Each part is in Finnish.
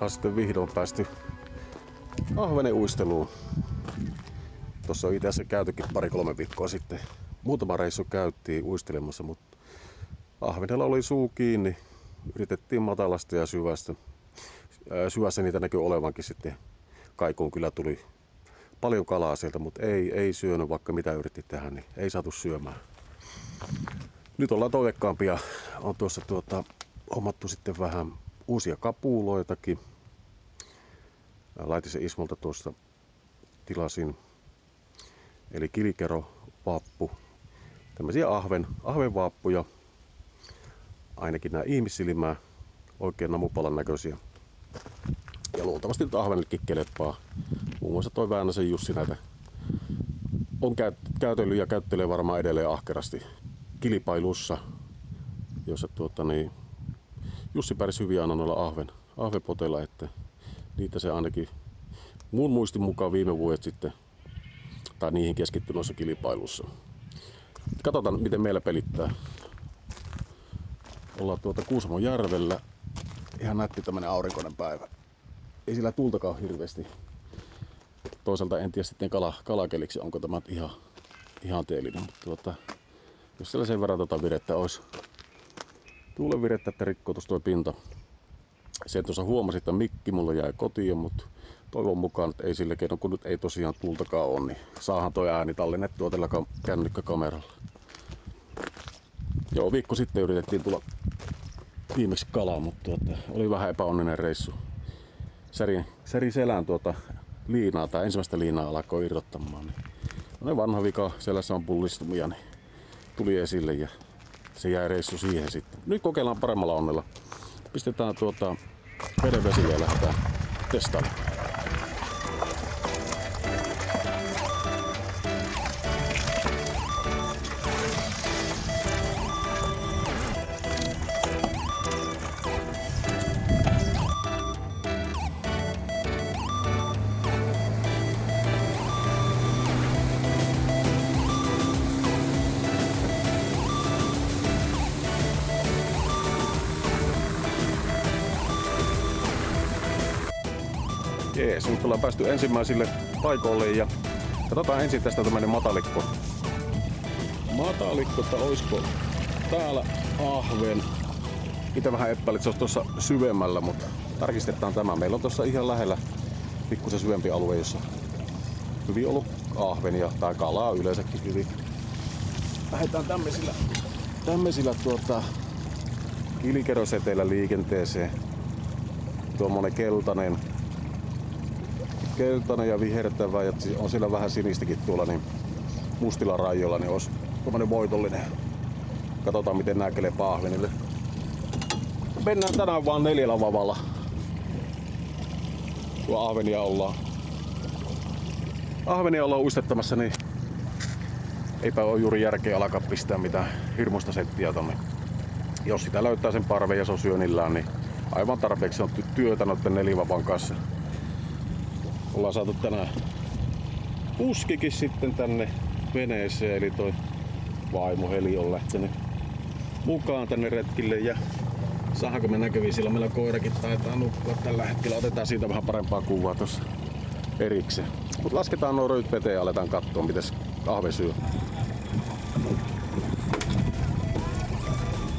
Sitten vihdoin päästy ahvenen uisteluun. Tuossa on itse asiassa käytykin 2-3 viikkoa sitten. Muutama reissu käytiin uistelemassa, mutta ahvenella oli suu kiinni. Yritettiin matalasta ja syvästä. Syvässä niitä näkyy olevankin sitten. Kaikuun kyllä tuli paljon kalaa sieltä, mutta ei syönyt, vaikka mitä yritti tehdä, niin ei saatu syömään. Nyt ollaan toiveikkaampia. On tuossa hommattu sitten vähän uusia kapuloitakin. Laitisen Ismolta tuossa tilasin. Eli kilikero vappu. Tämmöisiä ahvenvaappuja. Ainakin nämä ihmissilmää. Oikein namupalan näköisiä. Ja luultavasti nyt ahvenillekin kelepaa. Muun muassa toi Väänäsen Jussi näitä on käytellyt ja käyttelee varmaan edelleen ahkerasti kilpailussa, jossa Jussi pärsi hyvin aina noilla ahvenpoteilla, että niitä se ainakin mun muistin mukaan viime vuodet sitten, tai niihin keskittyi noissa kilpailussa. Katsotaan miten meillä pelittää. Ollaan Kuusamon järvellä. Ihan nätti tämmönen aurinkoinen päivä. Ei sillä tultakaan hirveästi. Toisaalta en tiedä sitten kalakeliksi, onko tämä ihan teellinen, mutta jos siellä sen verran virettä olisi. Tuulen virettä, että rikkoutus tuo pinta. Sen tuossa huomasin, että mikki mulla jäi kotiin, mutta toivon mukaan, että ei sillä keinoin, kun nyt ei tosiaan tuultakaan ole, niin saahan toi ääni tallennettua tällä kännykkäkameralla. Joo, viikko sitten yritettiin tulla viimeksi kalaa, mutta oli vähän epäonninen reissu. Särin selän liinaa, tai ensimmäistä liinaa alkoi irrottamaan. Niin vanha vika, selässä on pullistumia, niin tuli esille ja se jäi reissu siihen sitten. Nyt kokeillaan paremmalla onnella. Pistetään veden vesille ja lähdetään testaamaan. Jees, nyt ollaan päästy ensimmäisille paikoille ja katsotaan ensin tästä tämmönen matalikko. Matalikko, että olisiko täällä ahven. Itse vähän epäilit, että se olisi tuossa syvemmällä, mutta tarkistetaan tämä. Meillä on tuossa ihan lähellä pikkusen syvempi alue, jossa hyvin ollut ahvenia tai kalaa yleensäkin hyvin. Lähdetään tämmöisillä kilikeroseteillä liikenteeseen. Tuommoinen keltainen ja vihertävä ja on siellä vähän sinistäkin tuolla niin mustilla rajoilla, niin olisi tuommoinen voitollinen. Katsotaan miten nää kelepaa ahvenille. Mennään tänään vaan 4 vavalla. Kun ahvenia ollaan uistettamassa, niin eipä ole juuri järkeä alkaa pistää mitään hirmuista settiä tonne. Jos sitä löytää sen parven ja se on syönnillään, niin aivan tarpeeksi on työtä noiden 4 vavan kanssa. Ollaan saatu tänään puskikin sitten tänne veneeseen, eli toi vaimo Heli on lähtenyt mukaan tänne retkille ja saadaanko me näkyviin, sillä meillä koirakin taitaa nukkua tällä hetkellä. Otetaan siitä vähän parempaa kuvaa tuossa erikseen. Mut lasketaan nuo röyt veteen ja aletaan katsoa miten ahve syö.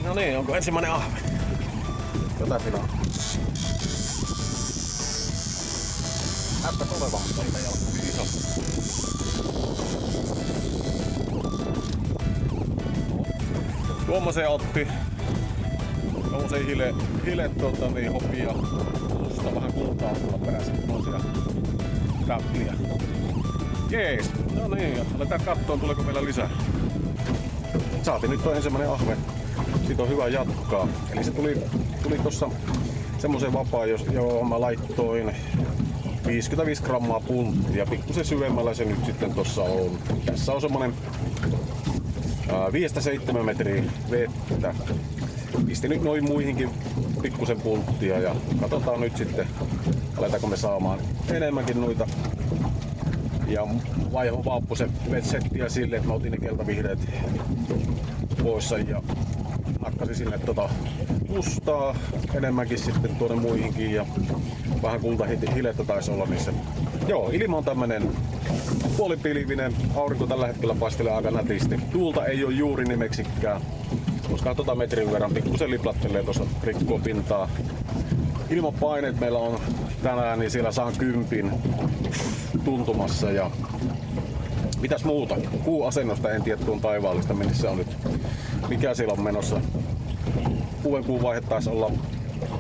No niin, onko ensimmäinen ahve? Jotain siinä on. Näyttäis olevan, mutta ei ole hyvin iso. Tuommoisen otti. Tuommoisen hile hopia. Musta vähän kultaa tuolla perässä. Tuommoisia räppliä. Jees! No niin, aletaan katsoa tuleeko meillä lisää. Saatiin nyt toi ensimmäinen ahve. Siitä on hyvä jatkaa. Eli se tuli tossa semmoisen vapaan, johon mä laittoin 55 grammaa punttia. Pikkusen syvemmällä se nyt sitten tossa on. Tässä on semmonen 5-7 metriä vettä. Pistin nyt noin muihinkin pikkusen punttia ja katsotaan nyt sitten, aletaanko me saamaan enemmänkin noita. Ja vaiho vaappusen settiä silleen, että mä otin ne keltavihreät poissa ja nakkasin sinne mustaa enemmänkin sitten tuonne muihinkin ja vähän kultahilettä taisi olla niissä. Joo, ilma on tämmönen puolipilvinen, aurinko tällä hetkellä paistelee aika nätisti. Tuulta ei ole juuri nimeksikään, koska metrin verran pikkusen liplattelee tuossa rikkoo pintaa. Ilmapaineet meillä on tänään, niin siellä saan 10 tuntumassa ja mitäs muuta? Kuuasennosta en tiedä tuon taivaallista, minne se on nyt. Mikä siellä on menossa? Uuden kuun vaihe taisi olla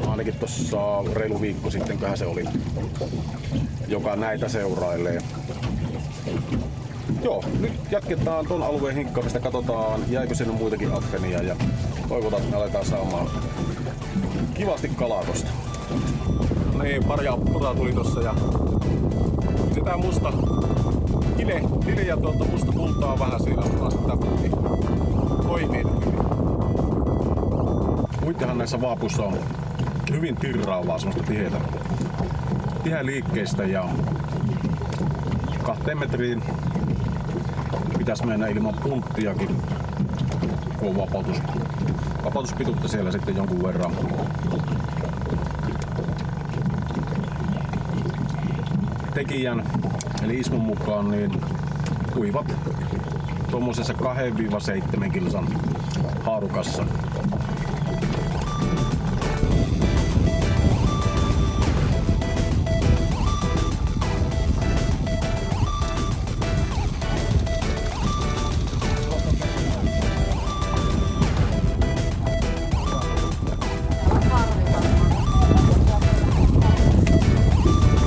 ainakin tossa reilu viikko sitten, köhän se oli, joka näitä seurailee. Joo, nyt jatketaan ton alueen hinkkaamista, katsotaan jäikö sinne muitakin affenia ja toivotaan, että me aletaan saamaan kivasti kalaa tosta. No niin, pari appuraa tuli tossa ja sitä musta kile ja musta kultaa vähän siinä, mutta sitä toimii. Muittehan näissä vaapuissa on hyvin tirraavaa, semmoista tiheä liikkeistä ja 2 metriin pitäisi mennä ilman punttiakin, kun on vapautuspituutta siellä sitten jonkun verran. Tekijän eli Ismon mukaan niin kuivat tuommoisessa 2-7 kilsan haarukassa.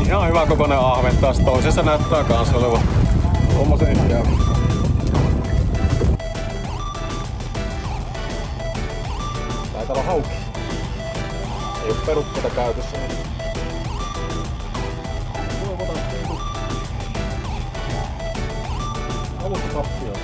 Ihan hyvä kokoinen ahven taas. Toisessa näyttää kans olevan tommosen ikään. Taitaa olla hauki. Ei oo perukkeita käytössä. Toivotaan alusta tappioon.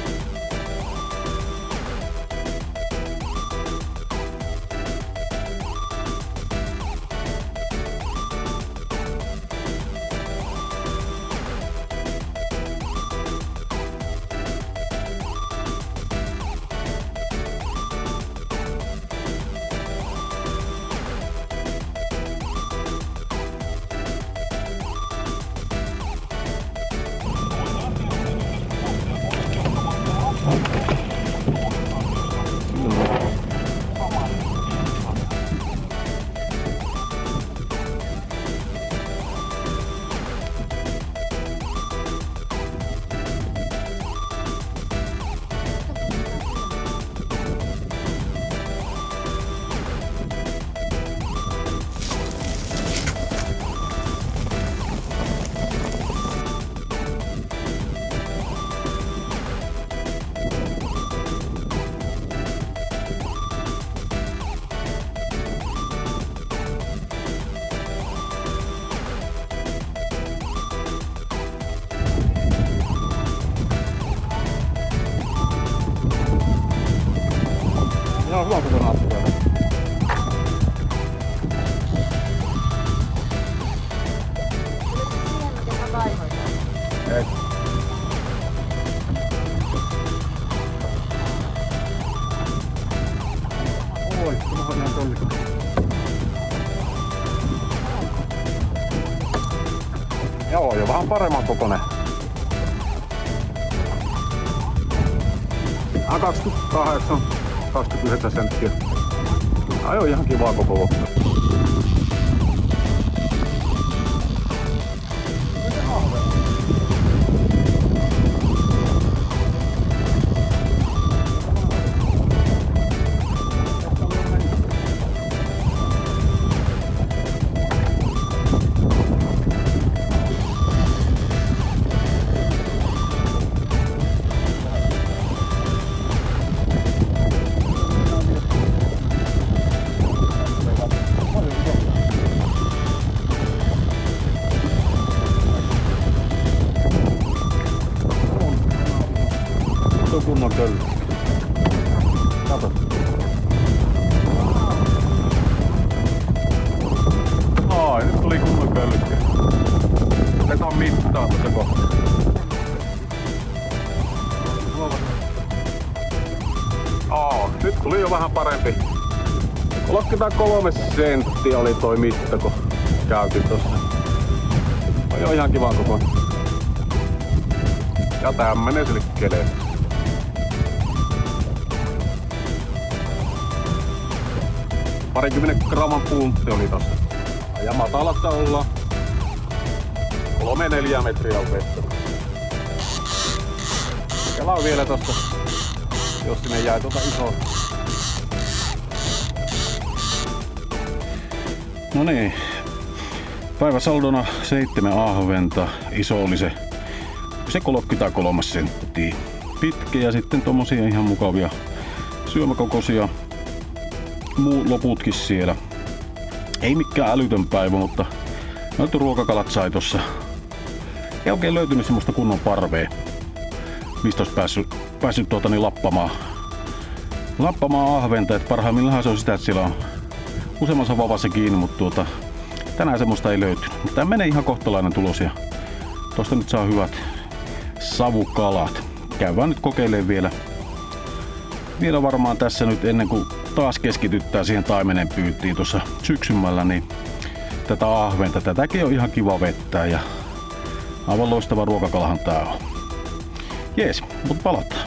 Ihan hyvä kokonaan appureilla. Ei. Oi, tämä on ihan tollikko. Joo, jo vähän paremman kokoinen. 28, 29 senttiä. Ai ihan kivaa koko loppu. vähän parempi. 33 senttiä oli toi mitta, kun käytin tossa. Oli jo ihan kivan kokoinen. Ja tämmönen sille keleen. Parikymmenen gramman puntti oli tossa. Ja matalassa ollaan. 3-4 metriä on vettä. Kelaan vielä tosta, jos sinne jäi tuota iso. No niin. Päiväsaldona 7 ahventa. Iso oli se 33 senttiä pitkä ja sitten tommosia ihan mukavia syömäkokoisia. Muu loputkin siellä. Ei mikään älytön päivä, mutta noita ruokakalat sai tossa. Ei oikein löytynyt semmoista kunnon parvea, mistä olisi päässyt lappamaan ahventa. Et parhaimmillaan se on sitä, että siellä on useammassa vavassa kiinni, mutta tänään semmoista ei löytynyt. Mutta tää menee ihan kohtalainen tulos ja tosta nyt saa hyvät savukalat. Käydään nyt kokeilemaan vielä varmaan tässä nyt ennen kuin taas keskityttää siihen taimenen pyyntiin tuossa syksymällä, niin tätä ahventa. Tätäkin on ihan kiva vettää ja aivan loistava ruokakalahan tää on. Jees, mut palataan.